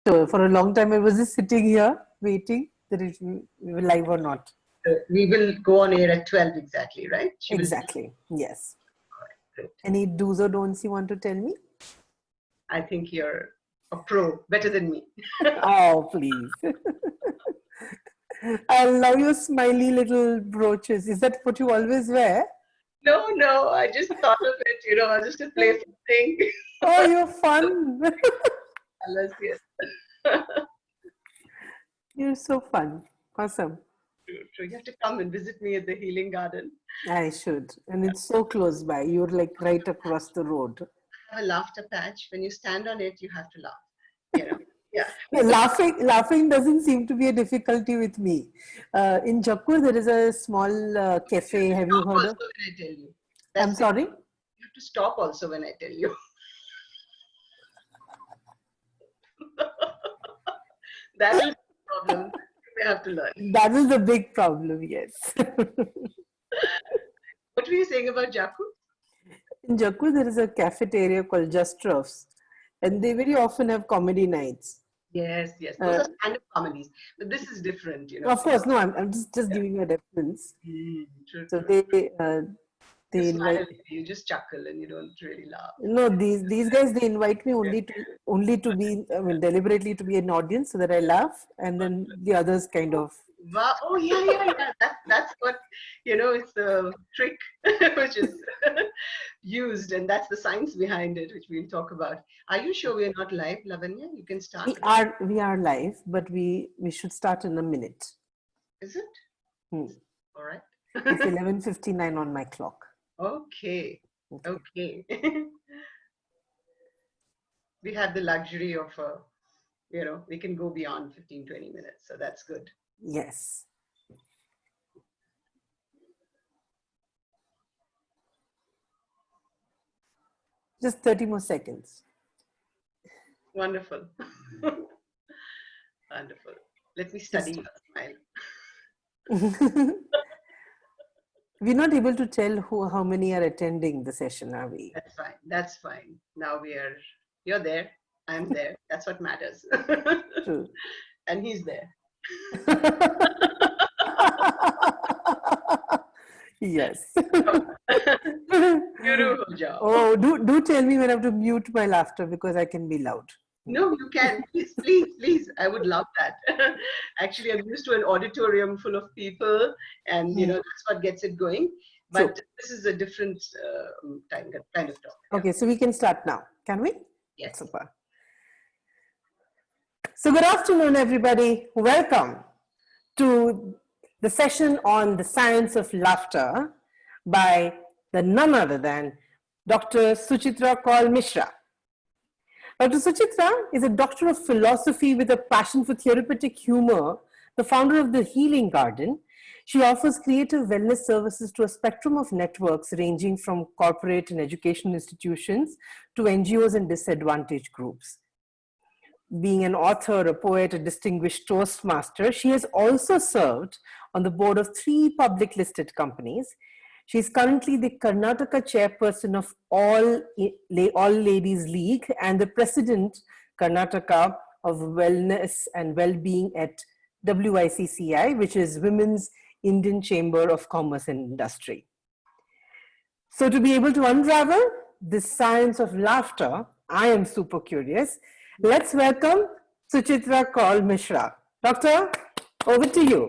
So for a long time, I was just sitting here waiting that it will we will live or not. We will go on air at 12 exactly, right? She will. Exactly. Yes. Great. Any do's or don'ts you want to tell me? I think you're a pro, better than me. Oh, please. I love your smiley little brooches. Is that what you always wear? No, I just thought of it, just a playful thing. Oh, you're fun. Unless, yes. You're so fun. Awesome. True. You have to come and visit me at the Healing Garden. I should. And it's so close by. You're like right across the road. I have a laughter patch. When you stand on it, you have to laugh. Yeah. Yeah, laughing doesn't seem to be a difficulty with me. In Jaipur, there is a small cafe. Have you heard of? Also when I tell you. I'm sorry? You have to stop also when I tell you. That is the problem. We have to learn. That is the big problem, yes. What were you saying about Jaku? In Jaipur, there is a cafeteria called Just Ruffs, and they very often have comedy nights. Yes. Those are stand-up comedies. But this is different, Of course, no, I'm just giving you a reference. True. So they You invite. smile, you just chuckle and you don't really laugh. No, these guys, they invite me only to be, I mean, deliberately to be an audience so that I laugh, and then the others kind of. Wow. Oh yeah. That's what it's the trick which is used, and that's the science behind it, which we'll talk about. Are you sure we're not live, Lavanya? You can start. We are live, but we should start in a minute. Is it? All right. It's 11:59 on my clock. Okay. We have the luxury of we can go beyond 15-20 minutes, so that's good. Yes. Just 30 more seconds. Wonderful. Wonderful. Let me study your smile. We're not able to tell how many are attending the session, are we? That's fine. Now you're there, I'm there. That's what matters. True. And he's there. Yes. Oh, do tell me when I have to mute my laughter because I can be loud. No, you can. Please. I would love that. Actually, I'm used to an auditorium full of people, and that's what gets it going. But this is a different kind of talk. Okay, so we can start now, can we? Yes. Super. So good afternoon, everybody. Welcome to the session on the science of laughter by none other than Dr. Suchitra Kaul Mishra. Dr. Suchitra is a doctor of philosophy with a passion for therapeutic humor, the founder of the Healing Garden. She offers creative wellness services to a spectrum of networks ranging from corporate and educational institutions to NGOs and disadvantaged groups. Being an author, a poet, a distinguished Toastmaster, she has also served on the board of 3 public listed companies. She is currently the Karnataka chairperson of All Ladies League and the president, Karnataka, of Wellness and Wellbeing at WICCI, which is Women's Indian Chamber of Commerce and Industry. So to be able to unravel this science of laughter, I am super curious. Let's welcome Suchitra Kaul Mishra. Doctor, over to you.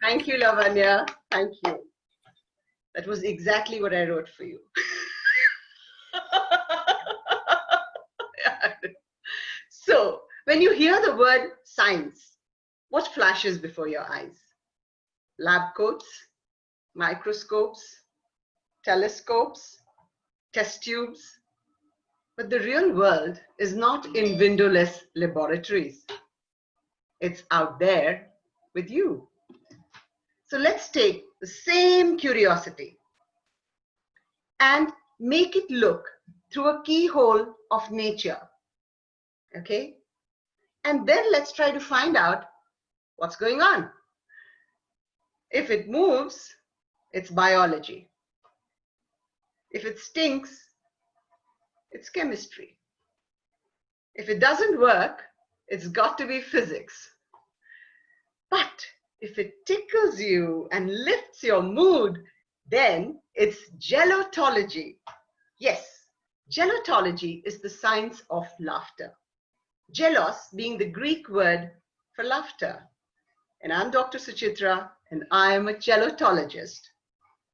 Thank you, Lavanya. Thank you. That was exactly what I wrote for you. So, when you hear the word science, what flashes before your eyes? Lab coats, microscopes, telescopes, test tubes. But the real world is not in windowless laboratories. It's out there with you. So let's take the same curiosity and make it look through a keyhole of nature. Okay? And then let's try to find out what's going on. If it moves, it's biology. If it stinks, it's chemistry. If it doesn't work, It's got to be physics. But if it tickles you and lifts your mood, then it's gelotology. Yes, gelotology is the science of laughter. Gelos being the Greek word for laughter. And I'm Dr. Suchitra, and I am a gelotologist.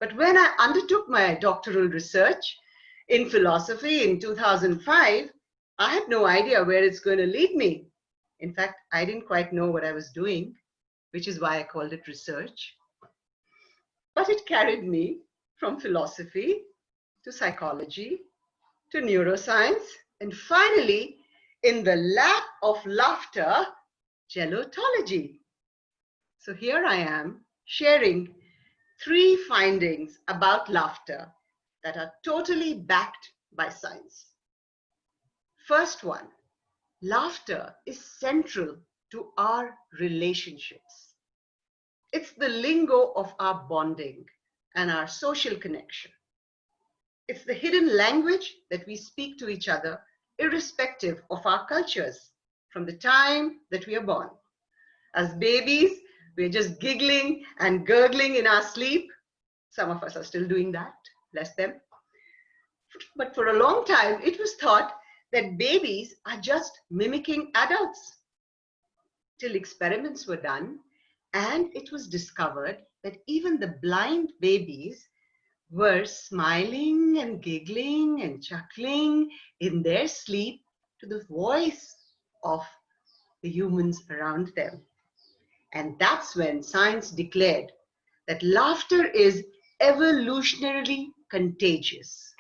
But when I undertook my doctoral research in philosophy in 2005, I had no idea where it's going to lead me. In fact, I didn't quite know what I was doing, which is why I called it research. But it carried me from philosophy to psychology to neuroscience, and finally, in the lap of laughter, gelotology. So here I am sharing 3 findings about laughter that are totally backed by science. First one, laughter is central to our relationships. It's the lingo of our bonding and our social connection. It's the hidden language that we speak to each other, irrespective of our cultures, from the time that we are born. As babies, we're just giggling and gurgling in our sleep. Some of us are still doing that, bless them. But for a long time, it was thought that babies are just mimicking adults. Till experiments were done, and it was discovered that even the blind babies were smiling and giggling and chuckling in their sleep to the voice of the humans around them. And that's when science declared that laughter is evolutionarily contagious.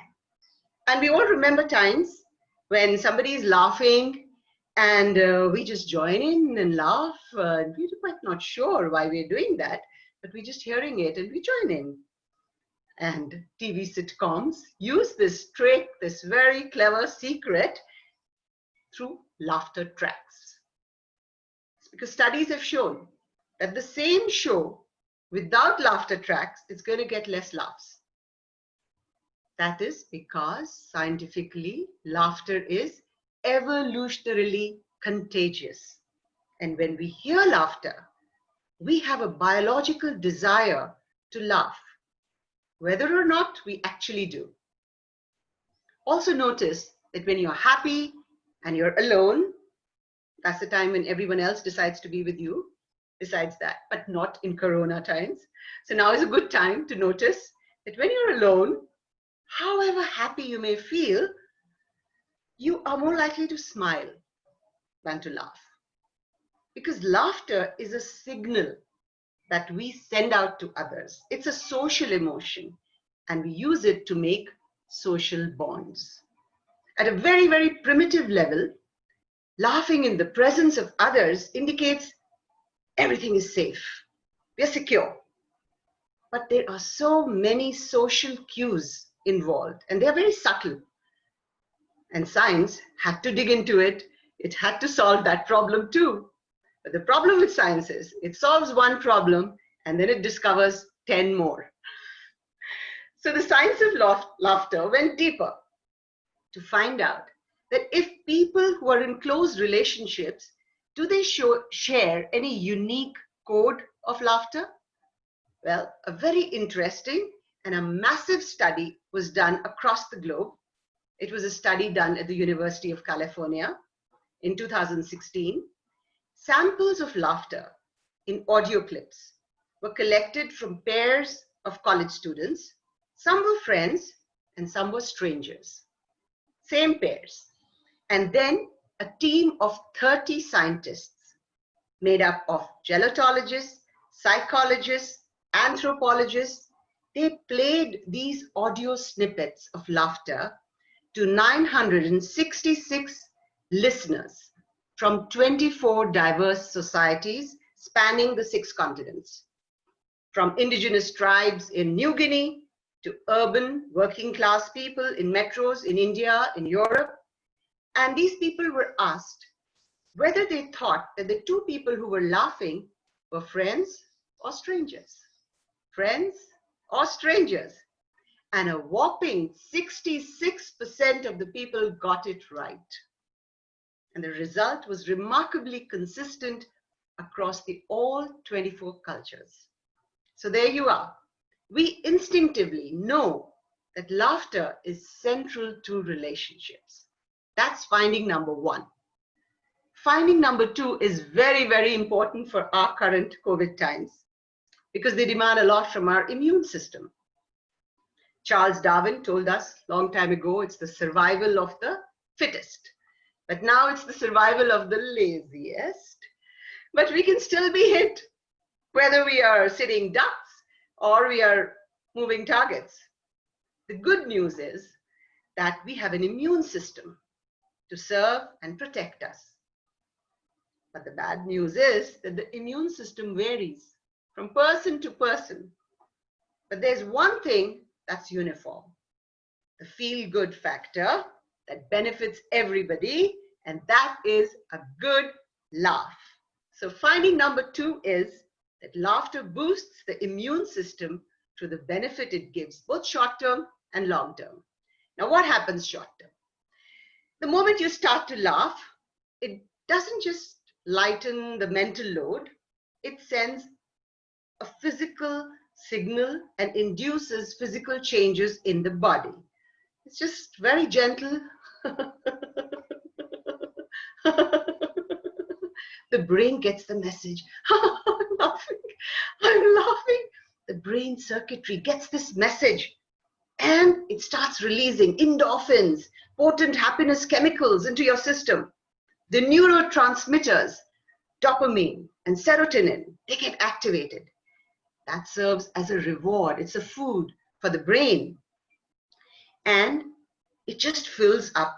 And we all remember times when somebody is laughing and we just join in and laugh. And we're quite not sure why we're doing that, but we're just hearing it and we join in. And TV sitcoms use this trick, this very clever secret, through laughter tracks. It's because studies have shown that the same show without laughter tracks is going to get less laughs. That is because scientifically, laughter is evolutionarily contagious. And when we hear laughter, we have a biological desire to laugh, whether or not we actually do. Also notice that when you're happy and you're alone, that's the time when everyone else decides to be with you, besides that, but not in Corona times. So now is a good time to notice that when you're alone, however happy you may feel, you are more likely to smile than to laugh. Because laughter is a signal that we send out to others. It's a social emotion, and we use it to make social bonds. At a very, very primitive level, laughing in the presence of others indicates everything is safe. We are secure. But there are so many social cues involved, and they're very subtle. And science had to dig into it. It had to solve that problem too. But the problem with science is it solves one problem and then it discovers 10 more. So the science of laughter went deeper to find out that if people who are in close relationships, do they share any unique code of laughter? Well, a very interesting and a massive study was done across the globe. It was a study done at the University of California in 2016. Samples of laughter in audio clips were collected from pairs of college students. Some were friends and some were strangers. Same pairs. And then a team of 30 scientists made up of gelotologists, psychologists, anthropologists. They played these audio snippets of laughter to 966 listeners from 24 diverse societies spanning the 6 continents, from indigenous tribes in New Guinea to urban working class people in metros in India, in Europe. And these people were asked whether they thought that the 2 people who were laughing were friends or strangers. Friends or strangers. And a whopping 66% of the people got it right. And the result was remarkably consistent across the all 24 cultures. So there you are. We instinctively know that laughter is central to relationships. That's finding number one. Finding number two is very, very important for our current COVID times because they demand a lot from our immune system. Charles Darwin told us long time ago, it's the survival of the fittest. But now it's the survival of the laziest. But we can still be hit, whether we are sitting ducks or we are moving targets. The good news is that we have an immune system to serve and protect us. But the bad news is that the immune system varies from person to person. But there's one thing that's uniform: the feel-good factor that benefits everybody, and that is a good laugh. So finding number two is that laughter boosts the immune system through the benefit it gives, both short-term and long-term. Now, what happens short-term? The moment you start to laugh, it doesn't just lighten the mental load, it sends a physical signal and induces physical changes in the body. It's just very gentle. The brain gets the message. I'm laughing. I'm laughing. The brain circuitry gets this message and it starts releasing endorphins, potent happiness chemicals into your system. The neurotransmitters, dopamine and serotonin, they get activated. That serves as a reward. It's a food for the brain. And it just fills up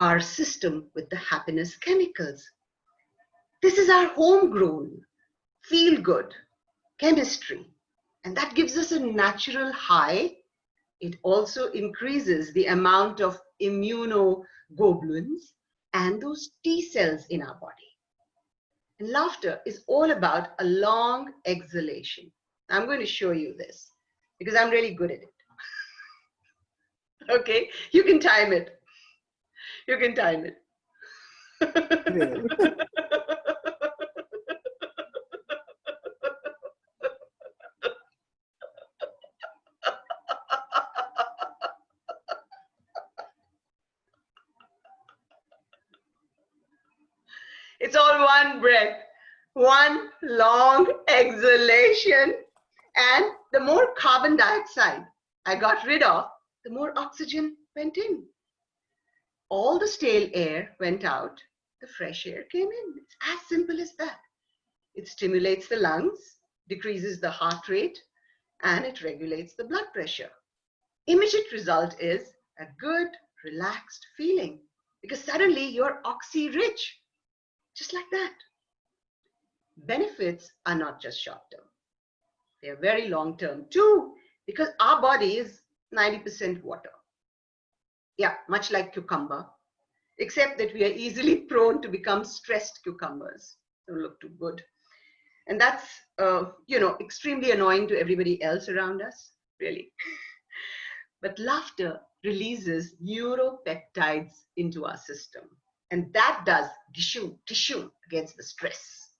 our system with the happiness chemicals. This is our homegrown, feel-good chemistry. And that gives us a natural high. It also increases the amount of immunoglobulins and those T cells in our body. And laughter is all about a long exhalation. I'm going to show you this because I'm really good at it. Okay, you can time it. You can time it. It's all one breath, one long exhalation. And the more carbon dioxide I got rid of, the more oxygen went in. All the stale air went out, the fresh air came in. It's as simple as that. It stimulates the lungs, decreases the heart rate, and it regulates the blood pressure. Immediate result is a good, relaxed feeling because suddenly you're oxy-rich, just like that. Benefits are not just short-term. They are very long-term too because our body is 90% water. Yeah, much like cucumber, except that we are easily prone to become stressed cucumbers. Don't look too good. And that's, extremely annoying to everybody else around us, really. But laughter releases neuropeptides into our system. And that does tissue against the stress.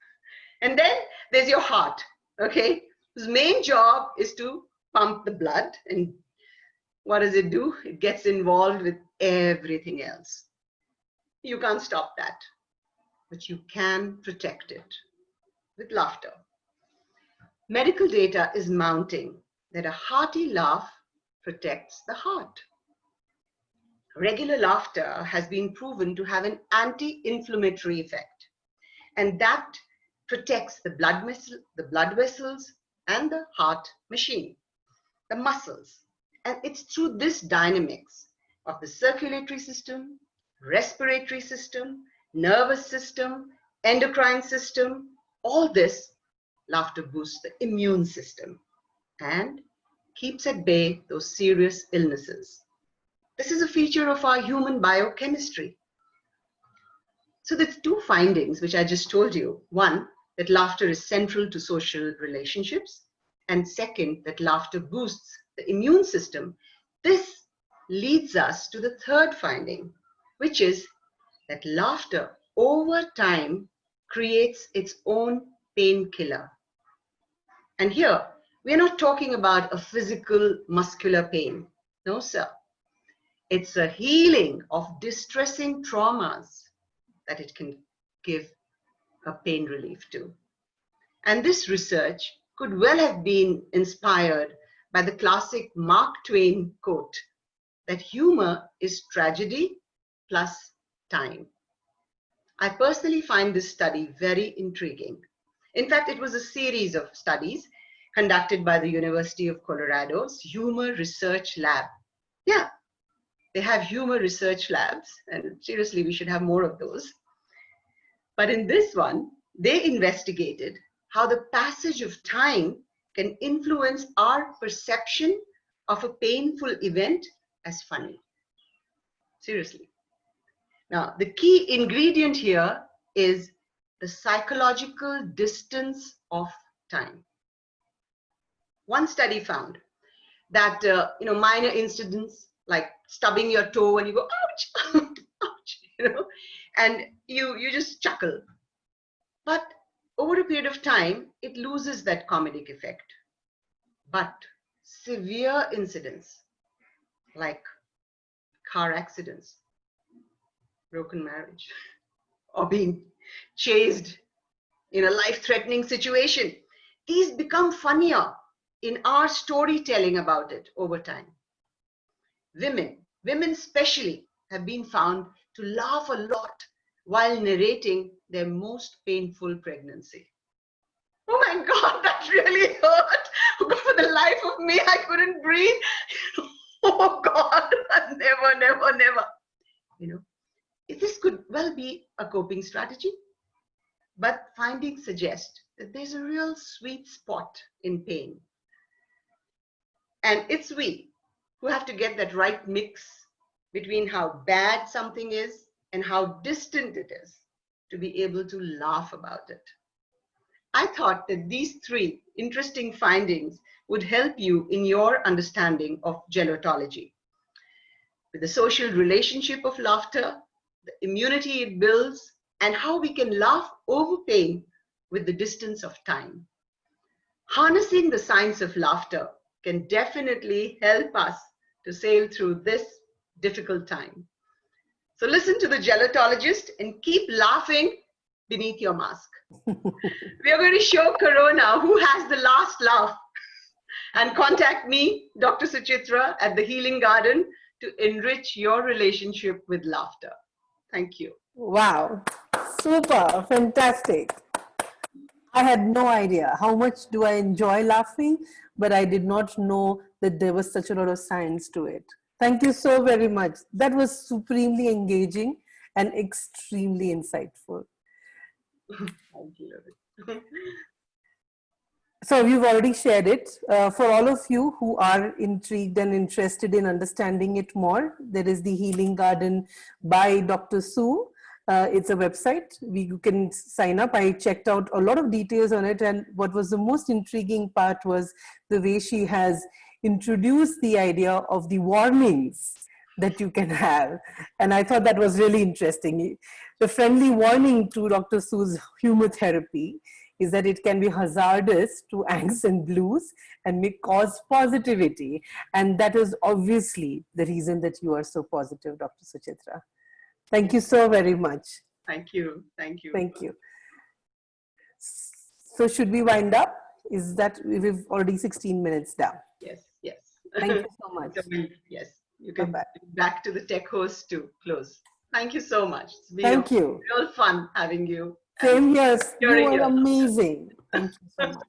And then there's your heart, okay? Whose main job is to pump the blood. And what does it do? It gets involved with everything else. You can't stop that, but you can protect it with laughter. Medical data is mounting that a hearty laugh protects the heart. Regular laughter has been proven to have an anti-inflammatory effect, and that protects the blood vessels and the heart machine, the muscles. And it's through this dynamics of the circulatory system, respiratory system, nervous system, endocrine system, all this, laughter boosts the immune system and keeps at bay those serious illnesses. This is a feature of our human biochemistry. So there's two findings which I just told you. One, that laughter is central to social relationships. And second, that laughter boosts the immune system. This leads us to the third finding, which is that laughter over time creates its own painkiller. And here, we're not talking about a physical muscular pain. No, sir. It's a healing of distressing traumas that it can give a pain relief to. And this research could well have been inspired by the classic Mark Twain quote that humor is tragedy plus time. I personally find this study very intriguing. In fact, it was a series of studies conducted by the University of Colorado's Humor Research Lab. Yeah, they have humor research labs, and seriously, we should have more of those. But in this one, they investigated how the passage of time can influence our perception of a painful event as funny. Seriously. Now, the key ingredient here is the psychological distance of time. One study found that minor incidents like stubbing your toe and you go ouch, ouch, and you just chuckle. But over a period of time, it loses that comedic effect. But severe incidents like car accidents, broken marriage, or being chased in a life-threatening situation, these become funnier in our storytelling about it over time. Women especially, have been found to laugh a lot while narrating their most painful pregnancy. Oh my God, that really hurt. For the life of me, I couldn't breathe. Oh God, never. This could well be a coping strategy, but findings suggest that there's a real sweet spot in pain. And it's we who have to get that right mix between how bad something is and how distant it is to be able to laugh about it. I thought that these three interesting findings would help you in your understanding of gelotology. With the social relationship of laughter, the immunity it builds, and how we can laugh over pain with the distance of time. Harnessing the science of laughter can definitely help us to sail through this difficult time. So listen to the gelotologist and keep laughing beneath your mask. We are going to show Corona who has the last laugh. And contact me, Dr. Suchitra, at the Healing Garden to enrich your relationship with laughter. Thank you. Wow, super, fantastic. I had no idea how much do I enjoy laughing, but I did not know that there was such a lot of science to it. Thank you so very much. That was supremely engaging and extremely insightful. Thank you. So you've already shared it. For all of you who are intrigued and interested in understanding it more, there is the Healing Garden by Dr. Sue. It's a website. You can sign up. I checked out a lot of details on it, and what was the most intriguing part was the way she has introduced the idea of the warnings that you can have. And I thought that was really interesting. The friendly warning to Dr. Sue's humor therapy is that it can be hazardous to angst and blues and may cause positivity. And that is obviously the reason that you are so positive, Dr. Suchitra. Thank you so very much. Thank you. Thank you. Thank you. So should we wind up? Is that, we've already 16 minutes down. Yes, yes. Thank you so much. Yes, you can Bye-bye. back to the tech host to close. Thank you so much. It's been Thank you. real fun having you. Same here. You Hearing are you. amazing. Thank you so much.